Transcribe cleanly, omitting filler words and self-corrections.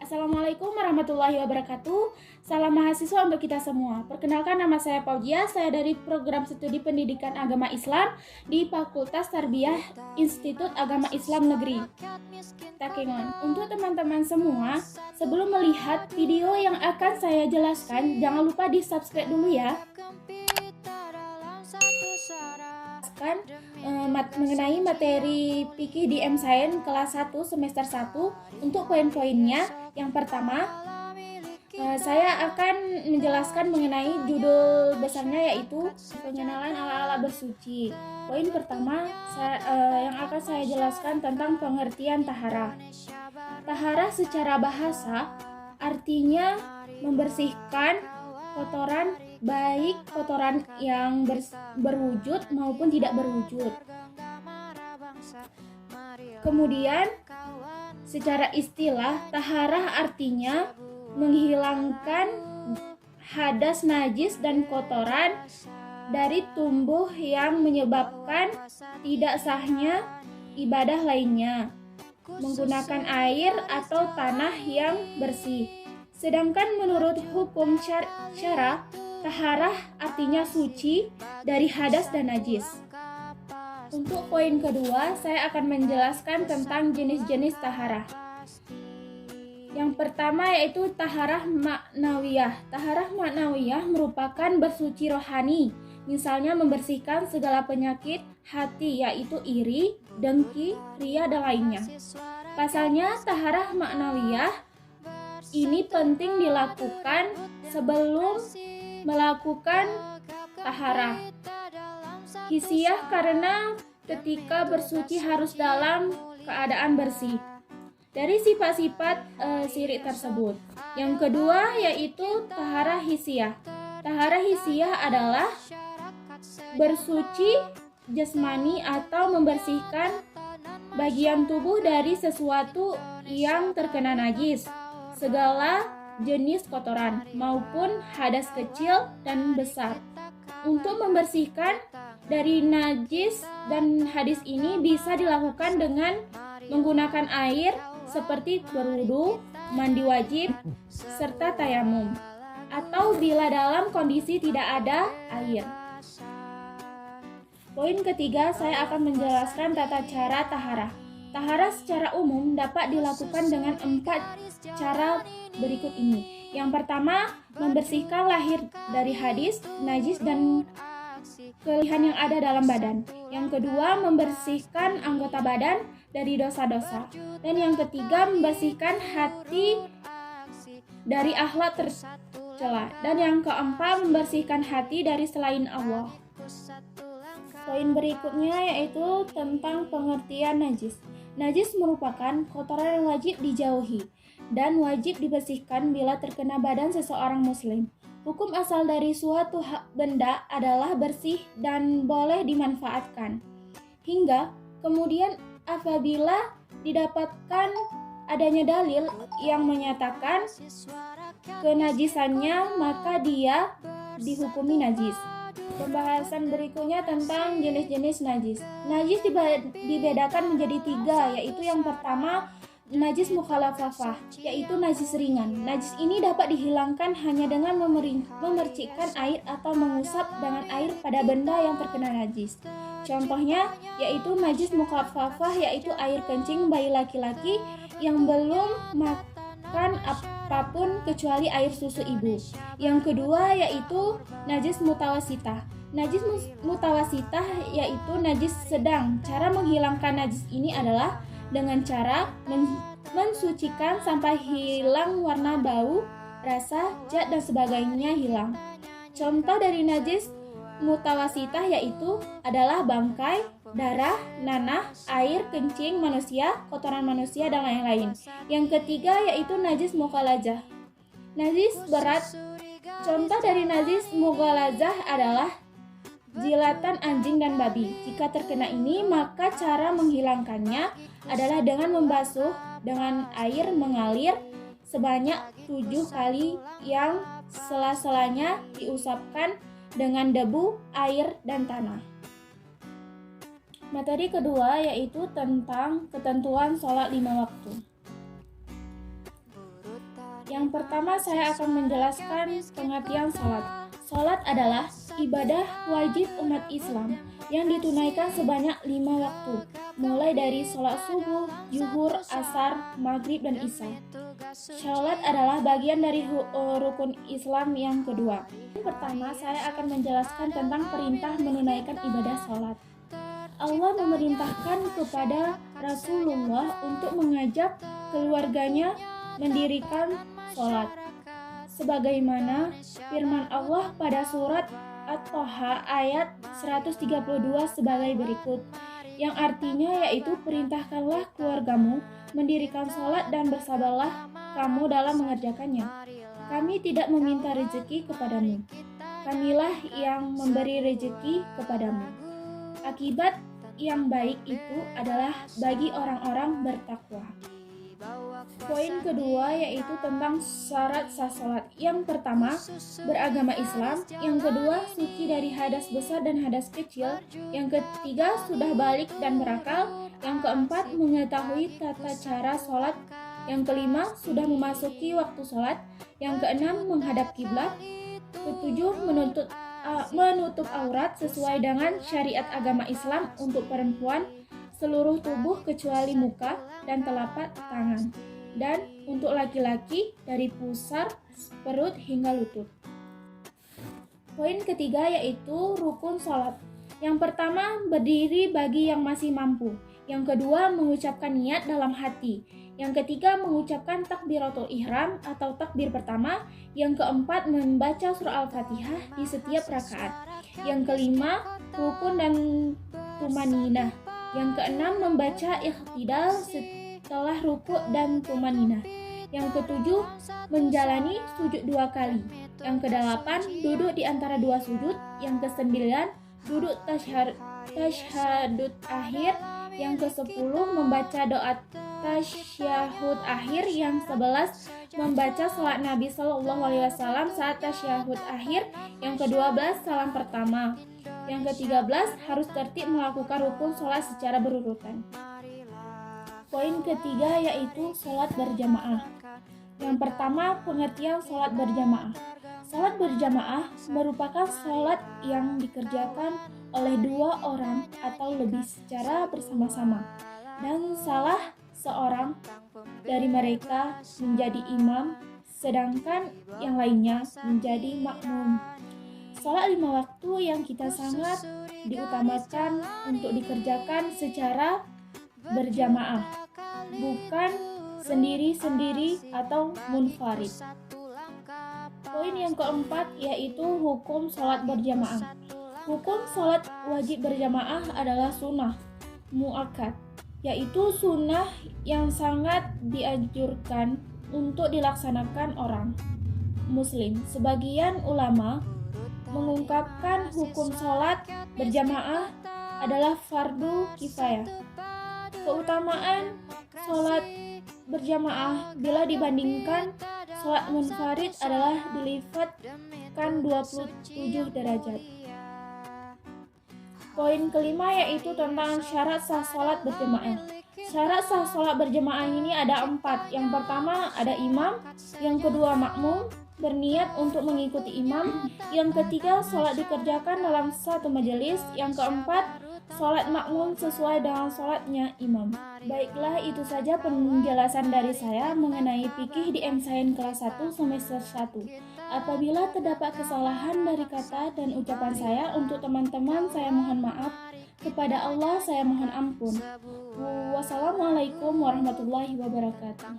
Assalamualaikum warahmatullahi wabarakatuh. Salam mahasiswa untuk kita semua. Perkenalkan, nama saya Fauzia. Saya dari Program Studi Pendidikan Agama Islam di Fakultas Tarbiyah Institut Agama Islam Negeri Takengon. Untuk teman-teman semua, sebelum melihat video yang akan saya jelaskan, jangan lupa di-subscribe dulu ya. Mengenai materi fikih di M-Science kelas 1 semester 1. Untuk poin-poinnya, yang pertama saya akan menjelaskan mengenai judul besarnya, yaitu pengenalan ala-ala bersuci. Poin pertama yang akan saya jelaskan tentang pengertian taharah. Taharah secara bahasa artinya membersihkan kotoran, baik kotoran yang berwujud maupun tidak berwujud. Kemudian secara istilah, taharah artinya menghilangkan hadas, najis, dan kotoran dari tubuh yang menyebabkan tidak sahnya ibadah lainnya menggunakan air atau tanah yang bersih. Sedangkan menurut hukum syara, taharah artinya suci dari hadas dan najis. Untuk poin kedua, saya akan menjelaskan tentang jenis-jenis taharah. Yang pertama yaitu taharah ma'nawiyah. Taharah ma'nawiyah merupakan bersuci rohani, misalnya membersihkan segala penyakit hati, yaitu iri, dengki, ria, dan lainnya. Pasalnya, taharah ma'nawiyah ini penting dilakukan sebelum melakukan taharah hisiyah, karena ketika bersuci harus dalam keadaan bersih dari sifat-sifat syirik tersebut. Yang kedua yaitu taharah hisiyah. Taharah hisiyah adalah bersuci jasmani atau membersihkan bagian tubuh dari sesuatu yang terkena najis, segala jenis kotoran maupun hadas kecil dan besar. Untuk membersihkan dari najis dan hadis ini bisa dilakukan dengan menggunakan air seperti berwudu, mandi wajib, serta tayamum, atau bila dalam kondisi tidak ada air. Poin ketiga, saya akan menjelaskan tata cara taharah. Taharah secara umum dapat dilakukan dengan 4 cara berikut ini. Yang pertama, membersihkan lahir dari hadis, najis, dan kelainan yang ada dalam badan. Yang kedua, membersihkan anggota badan dari dosa-dosa. Dan yang ketiga, membersihkan hati dari akhlak tercela. Dan yang keempat, membersihkan hati dari selain Allah. Poin berikutnya yaitu tentang pengertian najis. Najis merupakan kotoran yang wajib dijauhi dan wajib dibersihkan bila terkena badan seseorang muslim. Hukum asal dari suatu benda adalah bersih dan boleh dimanfaatkan. Hingga kemudian apabila didapatkan adanya dalil yang menyatakan kenajisannya, maka dia dihukumi najis. Pembahasan berikutnya tentang jenis-jenis najis. Najis dibedakan menjadi 3, yaitu yang pertama najis mukhalafafah, yaitu najis ringan. Najis ini dapat dihilangkan hanya dengan memercikkan air atau mengusap dengan air pada benda yang terkena najis. Contohnya yaitu najis mukhalafafah, yaitu air kencing bayi laki-laki yang belum makan apapun kecuali air susu ibu. Yang kedua yaitu najis mutawasitah. Najis mutawasitah yaitu najis sedang. Cara menghilangkan najis ini adalah dengan cara mensucikan sampai hilang warna, bau, rasa, zat, dan sebagainya hilang. Contoh dari najis mutawasitah yaitu adalah bangkai, darah, nanah, air, kencing manusia, kotoran manusia, dan lain-lain. Yang ketiga yaitu najis mughalazah. Najis berat. Contoh dari najis mughalazah adalah jilatan anjing dan babi. Jika terkena ini, maka cara menghilangkannya adalah dengan membasuh dengan air mengalir sebanyak 7 kali yang sela-selanya diusapkan dengan debu, air, dan tanah. Materi kedua yaitu tentang ketentuan sholat 5 waktu. Yang pertama saya akan menjelaskan pengertian sholat. Sholat adalah ibadah wajib umat Islam yang ditunaikan sebanyak 5 waktu, mulai dari sholat subuh, zuhur, asar, maghrib, dan isya. Sholat adalah bagian dari rukun Islam yang kedua. Yang pertama saya akan menjelaskan tentang perintah menunaikan ibadah sholat. Allah memerintahkan kepada Rasulullah untuk mengajak keluarganya mendirikan sholat. Sebagaimana firman Allah pada surat At-Toha ayat 132 sebagai berikut, yang artinya yaitu perintahkanlah keluargamu mendirikan sholat dan bersabarlah kamu dalam mengerjakannya. Kami tidak meminta rezeki kepadamu, kamilah yang memberi rezeki kepadamu. Akibat yang baik itu adalah bagi orang-orang bertakwa. Poin kedua yaitu tentang syarat sah sholat. Yang pertama, beragama Islam. Yang kedua, suci dari hadas besar dan hadas kecil. Yang ketiga, sudah balik dan berakal. Yang keempat, mengetahui tata cara sholat. Yang kelima, sudah memasuki waktu sholat. Yang keenam, menghadap kiblat. Ketujuh, menutup aurat sesuai dengan syariat agama Islam untuk perempuan seluruh tubuh kecuali muka dan telapak tangan, dan untuk laki-laki dari pusar perut hingga lutut. Poin ketiga yaitu rukun sholat. Yang pertama, berdiri bagi yang masih mampu. Yang kedua, mengucapkan niat dalam hati. Yang ketiga, mengucapkan takbiratul ihram atau takbir pertama. Yang keempat, membaca surah Al-Fatihah di setiap rakaat. Yang kelima, rukun dan tumaninah. Yang keenam, membaca ikhtidal setelah rukuk dan tumaninah. Yang ketujuh, menjalani sujud 2 kali. Yang kedelapan, duduk di antara 2 sujud. Yang kesembilan, duduk tasyahud akhir. Yang ke-10, membaca doa tasyahud akhir. Yang 11, membaca salat Nabi SAW saat tasyahud akhir. Yang ke-12, salam pertama. Yang ke-13, harus tertib melakukan rukun sholat secara berurutan. Poin ketiga yaitu sholat berjamaah. Yang pertama, pengertian sholat berjamaah. Sholat berjamaah merupakan sholat yang dikerjakan oleh 2 orang atau lebih secara bersama-sama, dan salah seorang dari mereka menjadi imam, sedangkan yang lainnya menjadi makmum. Sholat 5 waktu yang kita sangat diutamakan untuk dikerjakan secara berjamaah, bukan sendiri-sendiri atau munfarid. Poin yang keempat yaitu hukum sholat berjamaah. Hukum sholat wajib berjamaah adalah sunnah muakkad, yaitu sunnah yang sangat dianjurkan untuk dilaksanakan orang muslim. Sebagian ulama mengungkapkan hukum sholat berjamaah adalah fardu kifayah. Keutamaan sholat berjamaah bila dibandingkan sholat munfarid adalah dilipatkan 27 derajat. Poin kelima yaitu tentang syarat sah sholat berjamaah. Syarat sah sholat berjamaah ini ada 4. Yang pertama ada imam, yang kedua makmum berniat untuk mengikuti imam, yang ketiga sholat dikerjakan dalam satu majelis, yang keempat sholat makmum sesuai dengan sholatnya imam. Baiklah, itu saja penjelasan dari saya mengenai fikih di MSains kelas 1 semester 1. Apabila terdapat kesalahan dari kata dan ucapan saya, untuk teman-teman saya mohon maaf. Kepada Allah saya mohon ampun. Wassalamualaikum warahmatullahi wabarakatuh.